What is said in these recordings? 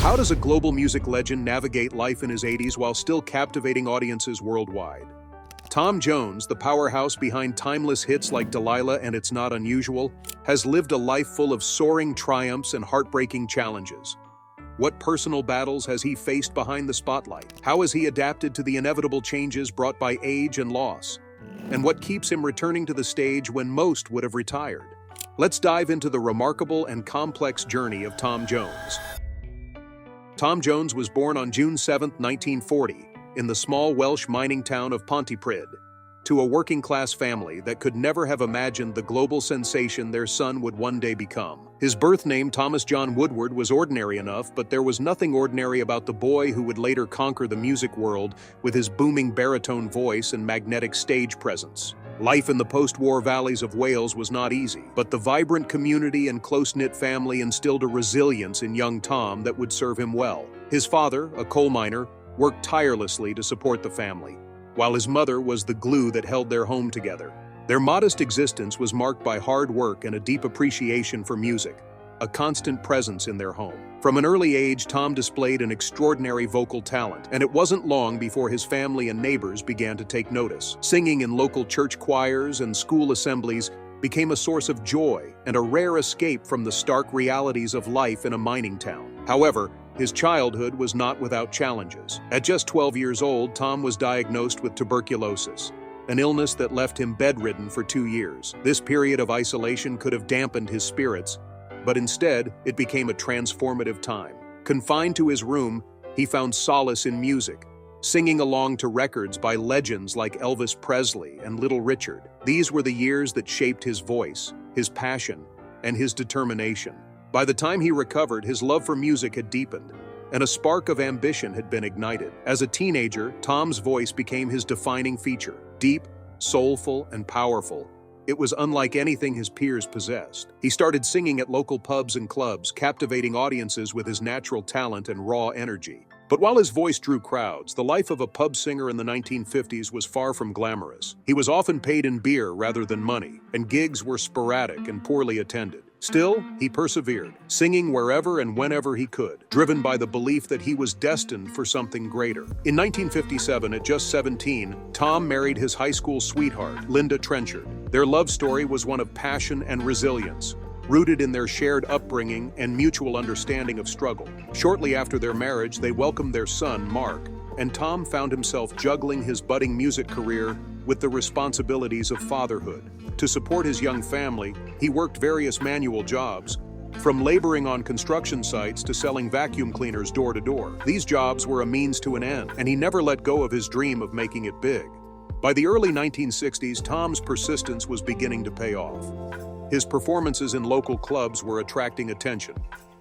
How does a global music legend navigate life in his 80s while still captivating audiences worldwide? Tom Jones, the powerhouse behind timeless hits like Delilah and It's Not Unusual, has lived a life full of soaring triumphs and heartbreaking challenges. What personal battles has he faced behind the spotlight? How has he adapted to the inevitable changes brought by age and loss? And what keeps him returning to the stage when most would have retired? Let's dive into the remarkable and complex journey of Tom Jones. Tom Jones was born on June 7, 1940, in the small Welsh mining town of Pontypridd, to a working-class family that could never have imagined the global sensation their son would one day become. His birth name, Thomas John Woodward, was ordinary enough, but there was nothing ordinary about the boy who would later conquer the music world with his booming baritone voice and magnetic stage presence. Life in the post-war valleys of Wales was not easy, but the vibrant community and close-knit family instilled a resilience in young Tom that would serve him well. His father, a coal miner, worked tirelessly to support the family, while his mother was the glue that held their home together. Their modest existence was marked by hard work and a deep appreciation for music, a constant presence in their home. From an early age, Tom displayed an extraordinary vocal talent, and it wasn't long before his family and neighbors began to take notice. Singing in local church choirs and school assemblies became a source of joy and a rare escape from the stark realities of life in a mining town. However, his childhood was not without challenges. At just 12 years old, Tom was diagnosed with tuberculosis, an illness that left him bedridden for 2 years. This period of isolation could have dampened his spirits, but instead, it became a transformative time. Confined to his room, he found solace in music, singing along to records by legends like Elvis Presley and Little Richard. These were the years that shaped his voice, his passion, and his determination. By the time he recovered, his love for music had deepened, and a spark of ambition had been ignited. As a teenager, Tom's voice became his defining feature. Deep, soulful, and powerful, it was unlike anything his peers possessed. He started singing at local pubs and clubs, captivating audiences with his natural talent and raw energy. But while his voice drew crowds, the life of a pub singer in the 1950s was far from glamorous. He was often paid in beer rather than money, and gigs were sporadic and poorly attended. Still, he persevered, singing wherever and whenever he could, driven by the belief that he was destined for something greater. In 1957, at just 17, Tom married his high school sweetheart, Linda Trenchard. Their love story was one of passion and resilience, rooted in their shared upbringing and mutual understanding of struggle. Shortly after their marriage, they welcomed their son, Mark, and Tom found himself juggling his budding music career with the responsibilities of fatherhood. To support his young family, he worked various manual jobs, from laboring on construction sites to selling vacuum cleaners door to door. These jobs were a means to an end, and he never let go of his dream of making it big. By the early 1960s, Tom's persistence was beginning to pay off. His performances in local clubs were attracting attention,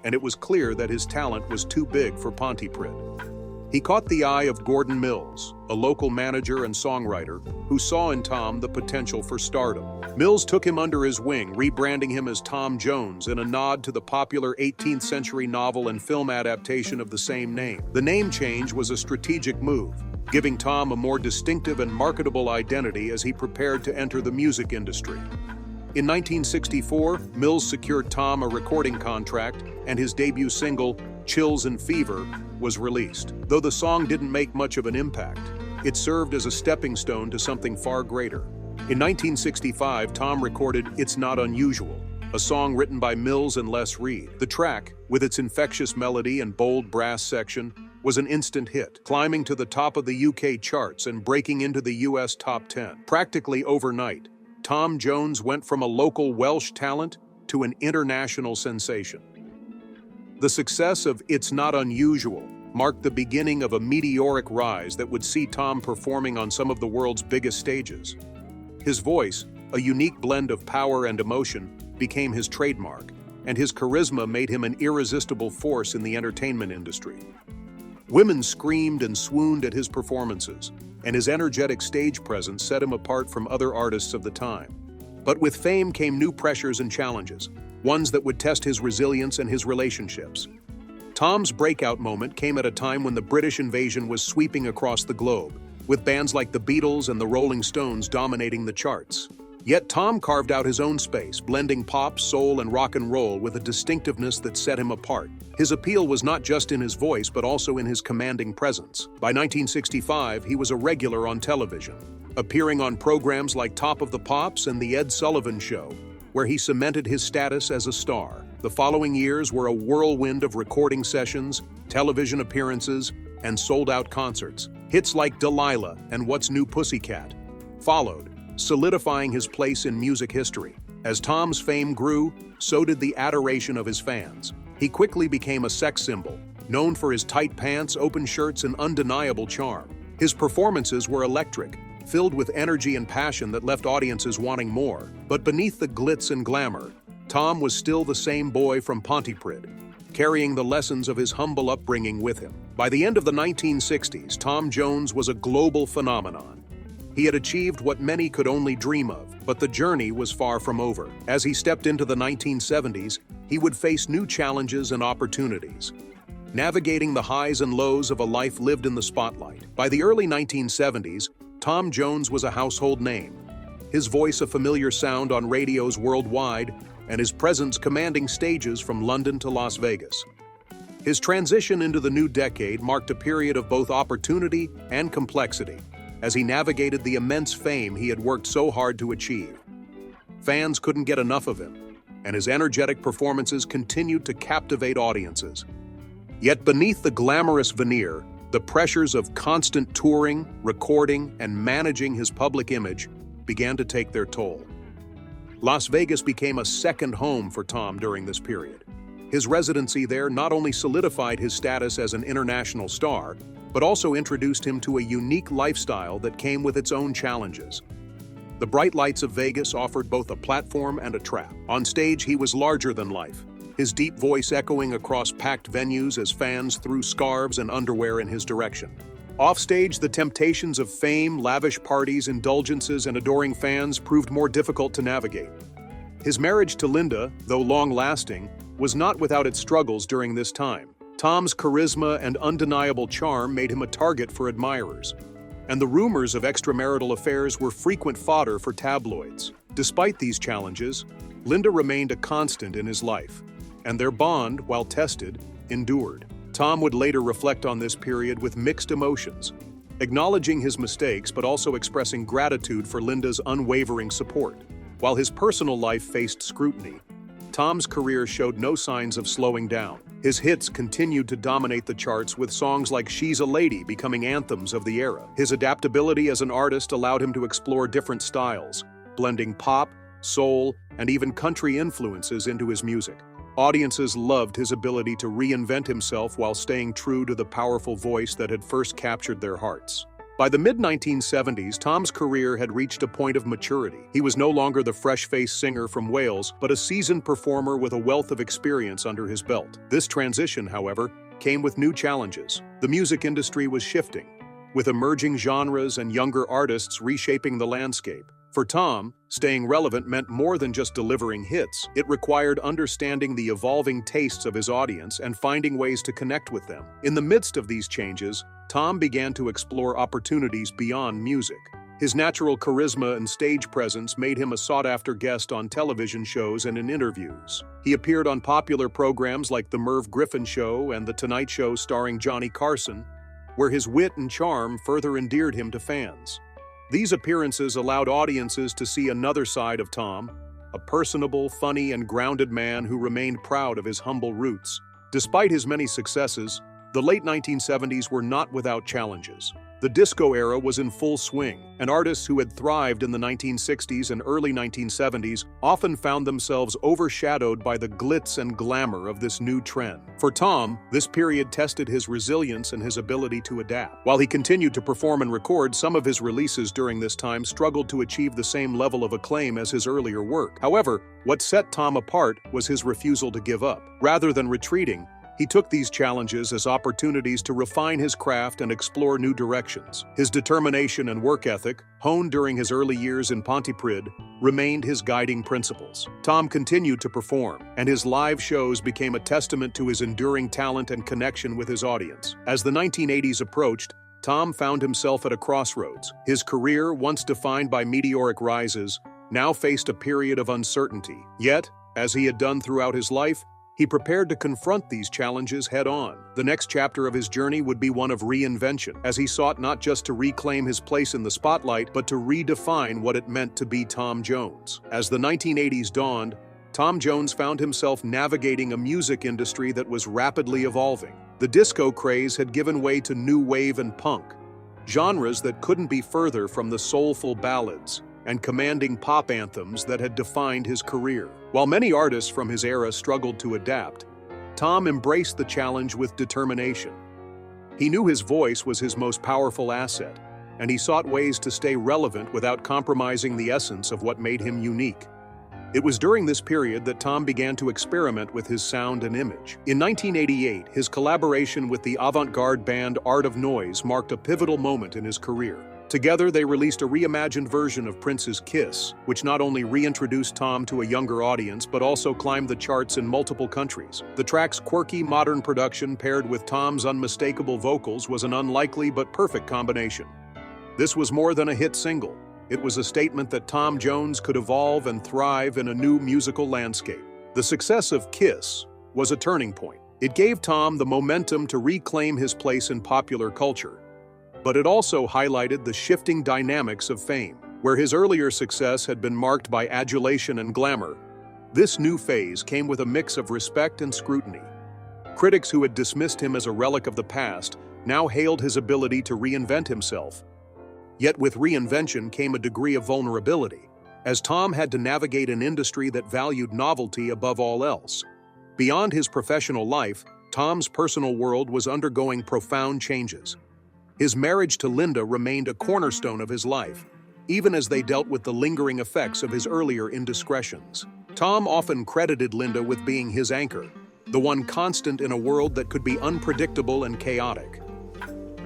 and it was clear that his talent was too big for Pontypridd. He caught the eye of Gordon Mills, a local manager and songwriter, who saw in Tom the potential for stardom. Mills took him under his wing, rebranding him as Tom Jones in a nod to the popular 18th century novel and film adaptation of the same name. The name change was a strategic move, giving Tom a more distinctive and marketable identity as he prepared to enter the music industry. In 1964, Mills secured Tom a recording contract, and his debut single, Chills and Fever, was released. Though the song didn't make much of an impact, it served as a stepping stone to something far greater. In 1965, Tom recorded It's Not Unusual, a song written by Mills and Les Reed. The track, with its infectious melody and bold brass section, was an instant hit, climbing to the top of the UK charts and breaking into the US top 10. Practically overnight, Tom Jones went from a local Welsh talent to an international sensation. The success of It's Not Unusual marked the beginning of a meteoric rise that would see Tom performing on some of the world's biggest stages. His voice, a unique blend of power and emotion, became his trademark, and his charisma made him an irresistible force in the entertainment industry. Women screamed and swooned at his performances, and his energetic stage presence set him apart from other artists of the time. But with fame came new pressures and challenges, ones that would test his resilience and his relationships. Tom's breakout moment came at a time when the British invasion was sweeping across the globe, with bands like the Beatles and the Rolling Stones dominating the charts. Yet Tom carved out his own space, blending pop, soul, and rock and roll with a distinctiveness that set him apart. His appeal was not just in his voice, but also in his commanding presence. By 1965, he was a regular on television, appearing on programs like Top of the Pops and The Ed Sullivan Show, where he cemented his status as a star. The following years were a whirlwind of recording sessions, television appearances, and sold-out concerts. Hits like Delilah and What's New Pussycat followed, solidifying his place in music history. As Tom's fame grew, so did the adoration of his fans. He quickly became a sex symbol, known for his tight pants, open shirts, and undeniable charm. His performances were electric, filled with energy and passion that left audiences wanting more. But beneath the glitz and glamour, Tom was still the same boy from Pontypridd, carrying the lessons of his humble upbringing with him. By the end of the 1960s, Tom Jones was a global phenomenon. He had achieved what many could only dream of, but the journey was far from over. As he stepped into the 1970s, he would face new challenges and opportunities, navigating the highs and lows of a life lived in the spotlight. By the early 1970s, Tom Jones was a household name, his voice a familiar sound on radios worldwide, and his presence commanding stages from London to Las Vegas. His transition into the new decade marked a period of both opportunity and complexity, as he navigated the immense fame he had worked so hard to achieve. Fans couldn't get enough of him, and his energetic performances continued to captivate audiences. Yet beneath the glamorous veneer, the pressures of constant touring, recording, and managing his public image began to take their toll. Las Vegas became a second home for Tom during this period. His residency there not only solidified his status as an international star, but also introduced him to a unique lifestyle that came with its own challenges. The bright lights of Vegas offered both a platform and a trap. On stage, he was larger than life, his deep voice echoing across packed venues as fans threw scarves and underwear in his direction. Offstage, the temptations of fame, lavish parties, indulgences, and adoring fans proved more difficult to navigate. His marriage to Linda, though long-lasting, was not without its struggles during this time. Tom's charisma and undeniable charm made him a target for admirers, and the rumors of extramarital affairs were frequent fodder for tabloids. Despite these challenges, Linda remained a constant in his life, and their bond, while tested, endured. Tom would later reflect on this period with mixed emotions, acknowledging his mistakes but also expressing gratitude for Linda's unwavering support. While his personal life faced scrutiny, Tom's career showed no signs of slowing down. His hits continued to dominate the charts, with songs like She's a Lady becoming anthems of the era. His adaptability as an artist allowed him to explore different styles, blending pop, soul, and even country influences into his music. Audiences loved his ability to reinvent himself while staying true to the powerful voice that had first captured their hearts. By the mid-1970s, Tom's career had reached a point of maturity. He was no longer the fresh-faced singer from Wales, but a seasoned performer with a wealth of experience under his belt. This transition, however, came with new challenges. The music industry was shifting, with emerging genres and younger artists reshaping the landscape. For Tom, staying relevant meant more than just delivering hits. It required understanding the evolving tastes of his audience and finding ways to connect with them. In the midst of these changes, Tom began to explore opportunities beyond music. His natural charisma and stage presence made him a sought-after guest on television shows and in interviews. He appeared on popular programs like The Merv Griffin Show and The Tonight Show starring Johnny Carson, where his wit and charm further endeared him to fans. These appearances allowed audiences to see another side of Tom, a personable, funny, and grounded man who remained proud of his humble roots. Despite his many successes, the late 1970s were not without challenges. The disco era was in full swing, and artists who had thrived in the 1960s and early 1970s often found themselves overshadowed by the glitz and glamour of this new trend. For Tom, this period tested his resilience and his ability to adapt. While he continued to perform and record, some of his releases during this time struggled to achieve the same level of acclaim as his earlier work. However, what set Tom apart was his refusal to give up. Rather than retreating, he took these challenges as opportunities to refine his craft and explore new directions. His determination and work ethic, honed during his early years in Pontypridd, remained his guiding principles. Tom continued to perform, and his live shows became a testament to his enduring talent and connection with his audience. As the 1980s approached, Tom found himself at a crossroads. His career, once defined by meteoric rises, now faced a period of uncertainty. Yet, as he had done throughout his life, he prepared to confront these challenges head-on. The next chapter of his journey would be one of reinvention, as he sought not just to reclaim his place in the spotlight, but to redefine what it meant to be Tom Jones. As the 1980s dawned, Tom Jones found himself navigating a music industry that was rapidly evolving. The disco craze had given way to new wave and punk, genres that couldn't be further from the soulful ballads and commanding pop anthems that had defined his career. While many artists from his era struggled to adapt, Tom embraced the challenge with determination. He knew his voice was his most powerful asset, and he sought ways to stay relevant without compromising the essence of what made him unique. It was during this period that Tom began to experiment with his sound and image. In 1988, his collaboration with the avant-garde band Art of Noise marked a pivotal moment in his career. Together, they released a reimagined version of Prince's Kiss, which not only reintroduced Tom to a younger audience, but also climbed the charts in multiple countries. The track's quirky, modern production paired with Tom's unmistakable vocals was an unlikely but perfect combination. This was more than a hit single. It was a statement that Tom Jones could evolve and thrive in a new musical landscape. The success of Kiss was a turning point. It gave Tom the momentum to reclaim his place in popular culture, but it also highlighted the shifting dynamics of fame. Where his earlier success had been marked by adulation and glamour, this new phase came with a mix of respect and scrutiny. Critics who had dismissed him as a relic of the past now hailed his ability to reinvent himself. Yet with reinvention came a degree of vulnerability, as Tom had to navigate an industry that valued novelty above all else. Beyond his professional life, Tom's personal world was undergoing profound changes. His marriage to Linda remained a cornerstone of his life, even as they dealt with the lingering effects of his earlier indiscretions. Tom often credited Linda with being his anchor, the one constant in a world that could be unpredictable and chaotic.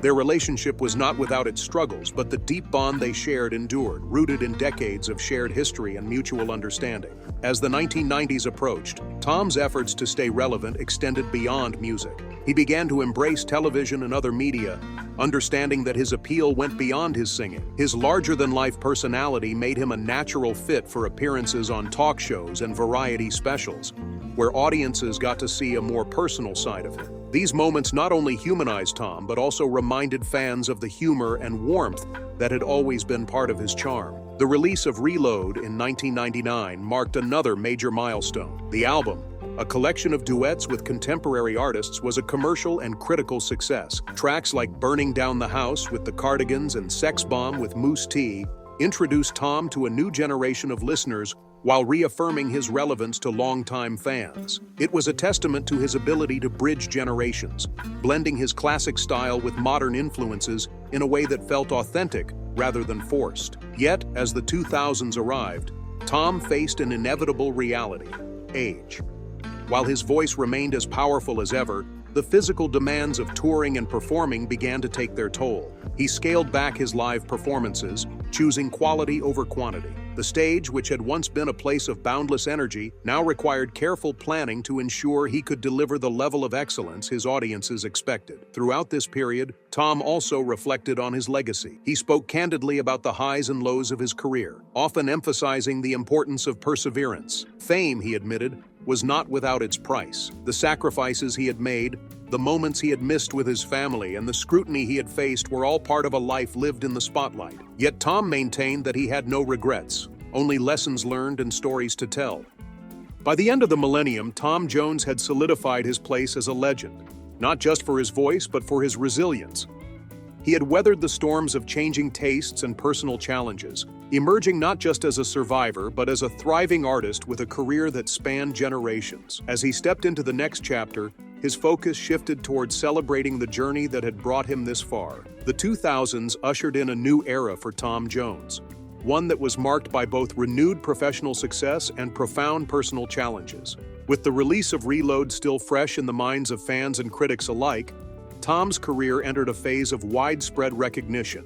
Their relationship was not without its struggles, but the deep bond they shared endured, rooted in decades of shared history and mutual understanding. As the 1990s approached, Tom's efforts to stay relevant extended beyond music. He began to embrace television and other media, understanding that his appeal went beyond his singing. His larger-than-life personality made him a natural fit for appearances on talk shows and variety specials, where audiences got to see a more personal side of him. These moments not only humanized Tom, but also reminded fans of the humor and warmth that had always been part of his charm. The release of Reload in 1999 marked another major milestone. The album, a collection of duets with contemporary artists, was a commercial and critical success. Tracks like Burning Down the House with the Cardigans and Sex Bomb with Moose T introduced Tom to a new generation of listeners while reaffirming his relevance to longtime fans. It was a testament to his ability to bridge generations, blending his classic style with modern influences in a way that felt authentic rather than forced. Yet, as the 2000s arrived, Tom faced an inevitable reality: age. While his voice remained as powerful as ever, the physical demands of touring and performing began to take their toll. He scaled back his live performances, choosing quality over quantity. The stage, which had once been a place of boundless energy, now required careful planning to ensure he could deliver the level of excellence his audiences expected. Throughout this period, Tom also reflected on his legacy. He spoke candidly about the highs and lows of his career, often emphasizing the importance of perseverance. Fame, he admitted, was not without its price. The sacrifices he had made, the moments he had missed with his family, and the scrutiny he had faced were all part of a life lived in the spotlight. Yet Tom maintained that he had no regrets, only lessons learned and stories to tell. By the end of the millennium, Tom Jones had solidified his place as a legend, not just for his voice, but for his resilience. He had weathered the storms of changing tastes and personal challenges, emerging not just as a survivor, but as a thriving artist with a career that spanned generations. As he stepped into the next chapter, his focus shifted toward celebrating the journey that had brought him this far. The 2000s ushered in a new era for Tom Jones, one that was marked by both renewed professional success and profound personal challenges. With the release of Reload still fresh in the minds of fans and critics alike, Tom's career entered a phase of widespread recognition,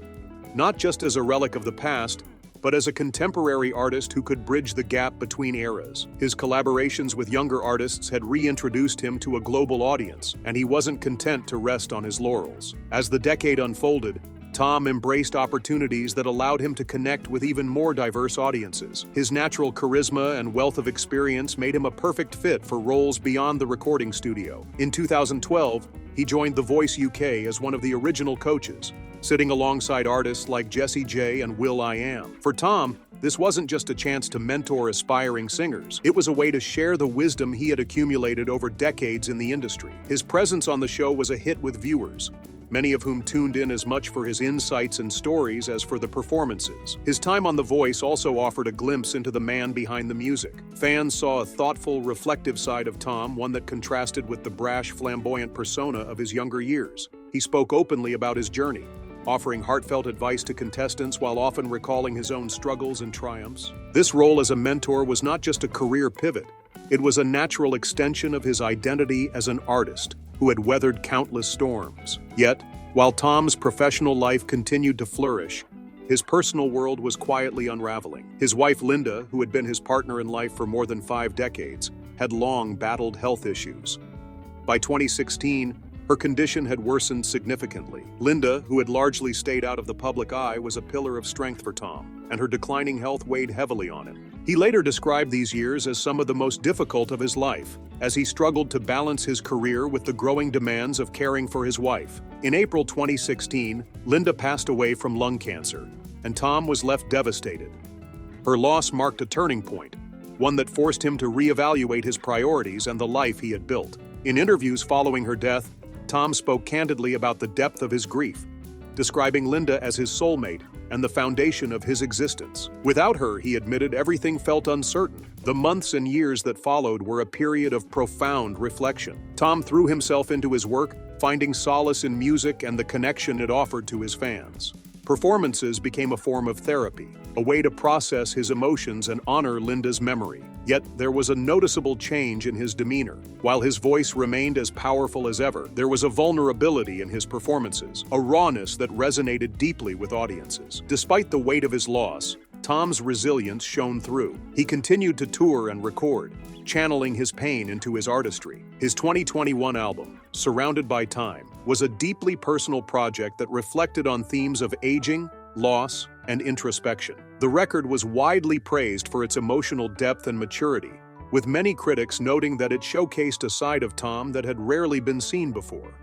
not just as a relic of the past, but as a contemporary artist who could bridge the gap between eras. His collaborations with younger artists had reintroduced him to a global audience, and he wasn't content to rest on his laurels. As the decade unfolded, Tom embraced opportunities that allowed him to connect with even more diverse audiences. His natural charisma and wealth of experience made him a perfect fit for roles beyond the recording studio. In 2012, he joined The Voice UK as one of the original coaches, sitting alongside artists like Jessie J and will.i.am. For Tom, this wasn't just a chance to mentor aspiring singers. It was a way to share the wisdom he had accumulated over decades in the industry. His presence on the show was a hit with viewers, many of whom tuned in as much for his insights and stories as for the performances. His time on The Voice also offered a glimpse into the man behind the music. Fans saw a thoughtful, reflective side of Tom, one that contrasted with the brash, flamboyant persona of his younger years. He spoke openly about his journey, offering heartfelt advice to contestants while often recalling his own struggles and triumphs. This role as a mentor was not just a career pivot, it was a natural extension of his identity as an artist who had weathered countless storms. Yet, while Tom's professional life continued to flourish, his personal world was quietly unraveling. His wife Linda, who had been his partner in life for more than 5 decades, had long battled health issues. By 2016, her condition had worsened significantly. Linda, who had largely stayed out of the public eye, was a pillar of strength for Tom, and her declining health weighed heavily on him. He later described these years as some of the most difficult of his life, as he struggled to balance his career with the growing demands of caring for his wife. In April 2016, Linda passed away from lung cancer, and Tom was left devastated. Her loss marked a turning point, one that forced him to reevaluate his priorities and the life he had built. In interviews following her death, Tom spoke candidly about the depth of his grief, describing Linda as his soulmate and the foundation of his existence. Without her, he admitted, everything felt uncertain. The months and years that followed were a period of profound reflection. Tom threw himself into his work, finding solace in music and the connection it offered to his fans. Performances became a form of therapy, a way to process his emotions and honor Linda's memory. Yet there was a noticeable change in his demeanor. While his voice remained as powerful as ever, there was a vulnerability in his performances, a rawness that resonated deeply with audiences. Despite the weight of his loss, Tom's resilience shone through. He continued to tour and record, channeling his pain into his artistry. His 2021 album, Surrounded by Time, was a deeply personal project that reflected on themes of aging, loss, and introspection. The record was widely praised for its emotional depth and maturity, with many critics noting that it showcased a side of Tom that had rarely been seen before.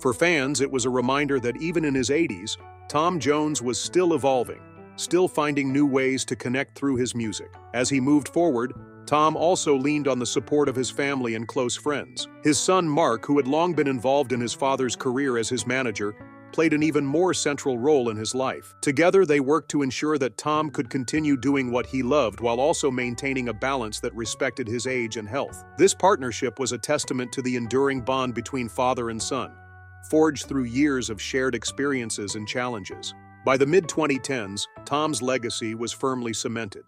For fans, it was a reminder that even in his 80s, Tom Jones was still evolving, still finding new ways to connect through his music. As he moved forward, Tom also leaned on the support of his family and close friends. His son Mark, who had long been involved in his father's career as his manager, played an even more central role in his life. Together, they worked to ensure that Tom could continue doing what he loved while also maintaining a balance that respected his age and health. This partnership was a testament to the enduring bond between father and son, forged through years of shared experiences and challenges. By the mid-2010s, Tom's legacy was firmly cemented.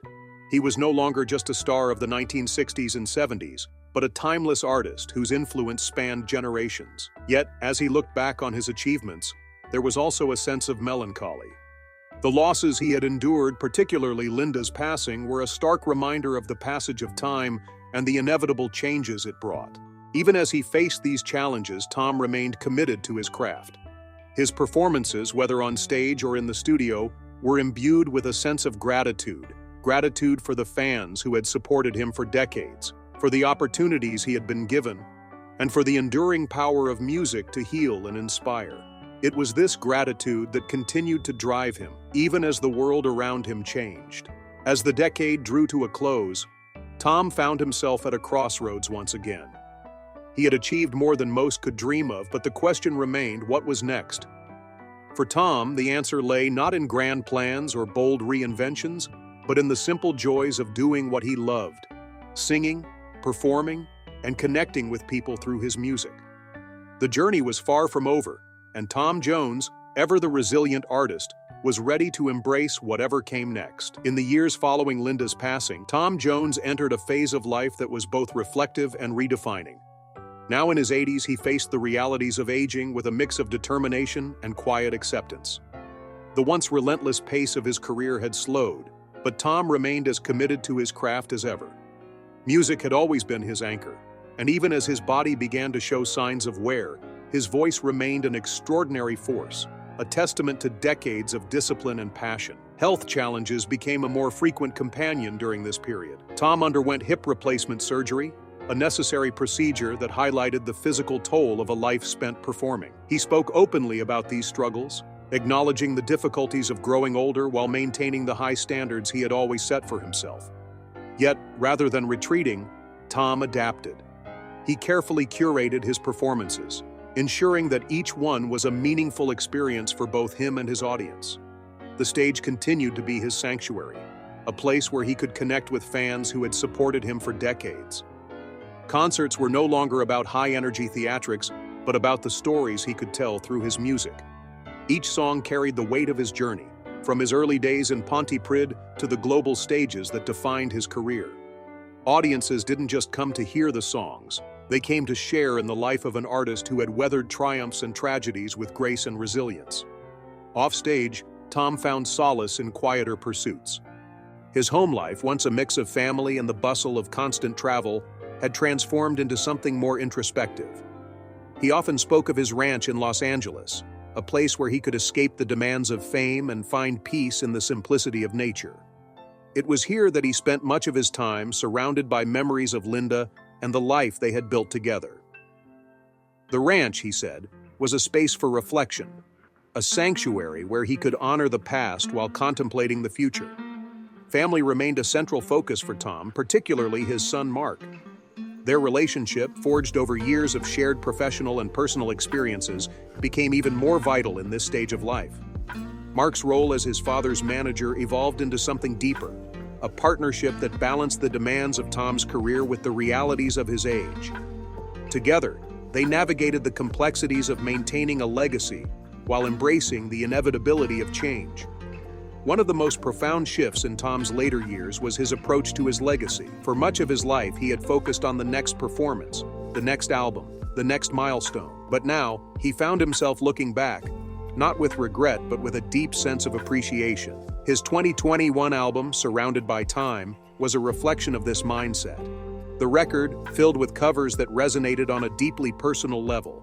He was no longer just a star of the 1960s and 70s, but a timeless artist whose influence spanned generations. Yet, as he looked back on his achievements, there was also a sense of melancholy. The losses he had endured, particularly Linda's passing, were a stark reminder of the passage of time and the inevitable changes it brought. Even as he faced these challenges, Tom remained committed to his craft. His performances, whether on stage or in the studio, were imbued with a sense of gratitude for the fans who had supported him for decades, for the opportunities he had been given, and for the enduring power of music to heal and inspire. It was this gratitude that continued to drive him, even as the world around him changed. As the decade drew to a close, Tom found himself at a crossroads once again. He had achieved more than most could dream of, but the question remained, what was next? For Tom, the answer lay not in grand plans or bold reinventions, but in the simple joys of doing what he loved, singing, performing, and connecting with people through his music. The journey was far from over, and Tom Jones, ever the resilient artist, was ready to embrace whatever came next. In the years following Linda's passing, Tom Jones entered a phase of life that was both reflective and redefining. Now in his 80s, he faced the realities of aging with a mix of determination and quiet acceptance. The once relentless pace of his career had slowed, but Tom remained as committed to his craft as ever. Music had always been his anchor, and even as his body began to show signs of wear, his voice remained an extraordinary force, a testament to decades of discipline and passion. Health challenges became a more frequent companion during this period. Tom underwent hip replacement surgery, a necessary procedure that highlighted the physical toll of a life spent performing. He spoke openly about these struggles, acknowledging the difficulties of growing older while maintaining the high standards he had always set for himself. Yet, rather than retreating, Tom adapted. He carefully curated his performances, ensuring that each one was a meaningful experience for both him and his audience. The stage continued to be his sanctuary, a place where he could connect with fans who had supported him for decades. Concerts were no longer about high-energy theatrics, but about the stories he could tell through his music. Each song carried the weight of his journey, from his early days in Pontypridd to the global stages that defined his career. Audiences didn't just come to hear the songs, they came to share in the life of an artist who had weathered triumphs and tragedies with grace and resilience. Offstage, Tom found solace in quieter pursuits. His home life, once a mix of family and the bustle of constant travel, had transformed into something more introspective. He often spoke of his ranch in Los Angeles, a place where he could escape the demands of fame and find peace in the simplicity of nature. It was here that he spent much of his time surrounded by memories of Linda and the life they had built together. The ranch, he said, was a space for reflection, a sanctuary where he could honor the past while contemplating the future. Family remained a central focus for Tom, particularly his son Mark. Their relationship, forged over years of shared professional and personal experiences, became even more vital in this stage of life. Mark's role as his father's manager evolved into something deeper, a partnership that balanced the demands of Tom's career with the realities of his age. Together, they navigated the complexities of maintaining a legacy while embracing the inevitability of change. One of the most profound shifts in Tom's later years was his approach to his legacy. For much of his life, he had focused on the next performance, the next album, the next milestone. But now, he found himself looking back, not with regret, but with a deep sense of appreciation. His 2021 album, Surrounded by Time, was a reflection of this mindset. The record, filled with covers that resonated on a deeply personal level,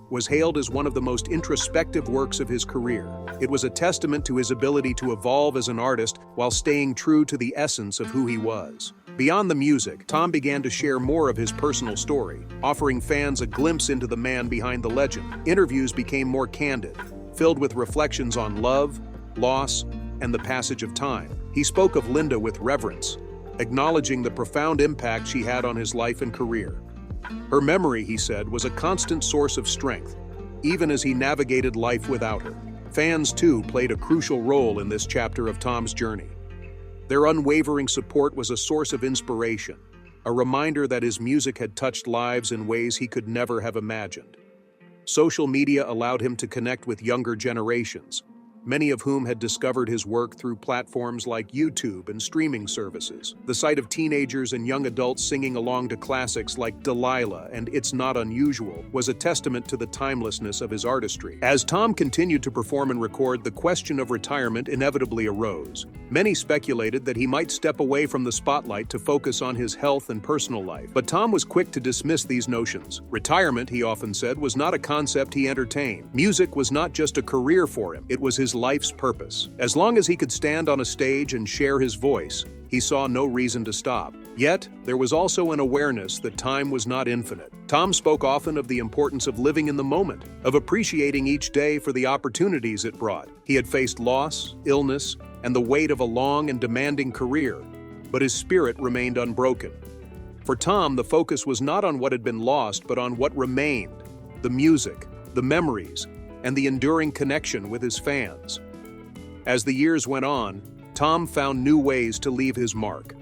was hailed as one of the most introspective works of his career. It was a testament to his ability to evolve as an artist while staying true to the essence of who he was. Beyond the music, Tom began to share more of his personal story, offering fans a glimpse into the man behind the legend. Interviews became more candid, filled with reflections on love, loss, and the passage of time. He spoke of Linda with reverence, acknowledging the profound impact she had on his life and career. Her memory, he said, was a constant source of strength, even as he navigated life without her. Fans, too, played a crucial role in this chapter of Tom's journey. Their unwavering support was a source of inspiration, a reminder that his music had touched lives in ways he could never have imagined. Social media allowed him to connect with younger generations, many of whom had discovered his work through platforms like YouTube and streaming services. The sight of teenagers and young adults singing along to classics like Delilah and It's Not Unusual was a testament to the timelessness of his artistry. As Tom continued to perform and record, the question of retirement inevitably arose. Many speculated that he might step away from the spotlight to focus on his health and personal life, but Tom was quick to dismiss these notions. Retirement, he often said, was not a concept he entertained. Music was not just a career for him, it was his life's purpose. As long as he could stand on a stage and share his voice, he saw no reason to stop. Yet, there was also an awareness that time was not infinite. Tom spoke often of the importance of living in the moment, of appreciating each day for the opportunities it brought. He had faced loss, illness, and the weight of a long and demanding career, but his spirit remained unbroken. For Tom, the focus was not on what had been lost, but on what remained: the music, the memories, and the enduring connection with his fans. As the years went on, Tom found new ways to leave his mark.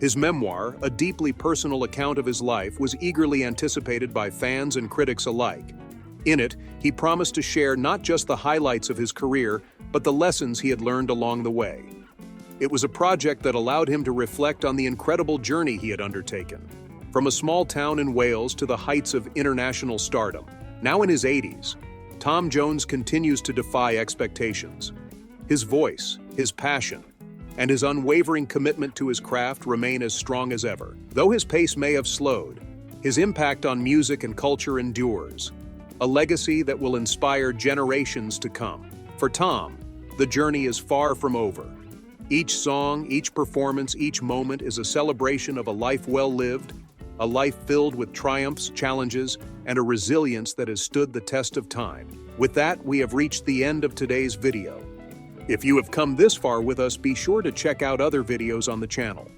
His memoir, a deeply personal account of his life, was eagerly anticipated by fans and critics alike. In it, he promised to share not just the highlights of his career, but the lessons he had learned along the way. It was a project that allowed him to reflect on the incredible journey he had undertaken, from a small town in Wales to the heights of international stardom. Now in his 80s, Tom Jones continues to defy expectations. His voice, his passion, and his unwavering commitment to his craft remain as strong as ever. Though his pace may have slowed, his impact on music and culture endures, a legacy that will inspire generations to come. For Tom, the journey is far from over. Each song, each performance, each moment is a celebration of a life well lived, a life filled with triumphs, challenges, and a resilience that has stood the test of time. With that, we have reached the end of today's video. If you have come this far with us, be sure to check out other videos on the channel.